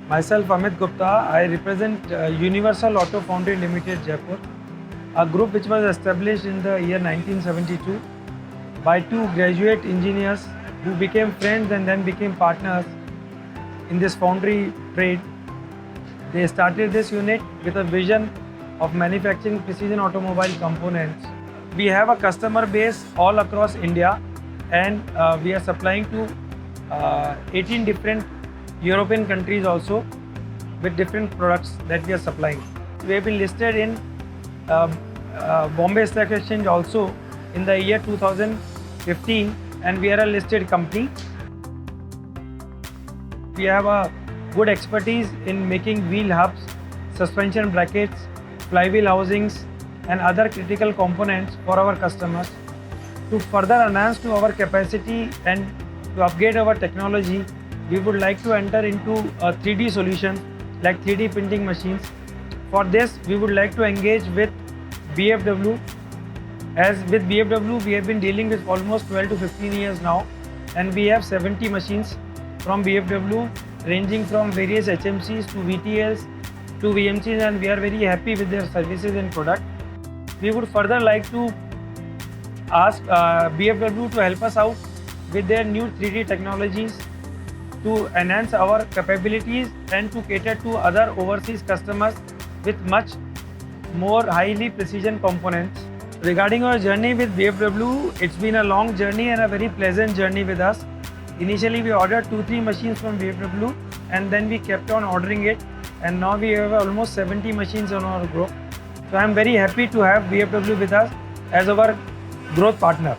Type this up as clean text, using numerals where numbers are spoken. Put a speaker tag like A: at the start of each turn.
A: Myself Amit Gupta, I represent Universal Auto-foundry Limited, Jaipur, a group which was established in the year 1972 by two graduate engineers who became friends and then became partners in this foundry trade. They started this unit with a vision of manufacturing precision automobile components. We have a customer base all across India, and we are supplying to 18 different European countries also with different products that we are supplying. We have been listed in Bombay Stock Exchange also in the year 2015, and we are a listed company. We have a good expertise in making wheel hubs, suspension brackets, flywheel housings and other critical components for our customers. To further enhance to our capacity and to upgrade our technology, we would like to enter into a 3D solution like 3D printing machines. For this, we would like to engage with BMW. As with BMW, we have been dealing with almost 12 to 15 years now, and we have 70 machines from BMW ranging from various HMCs to VTLs to VMCs, and we are very happy with their services and product. We would further like to ask BMW to help us out with their new 3D technologies to enhance our capabilities and to cater to other overseas customers with much more highly precision components. Regarding our journey with BMW, it's been a long journey and a very pleasant journey with us. Initially, we ordered 2-3 machines from BMW, and then we kept on ordering it, and now we have almost 70 machines on our group. So I am very happy to have BMW with us as our growth partner.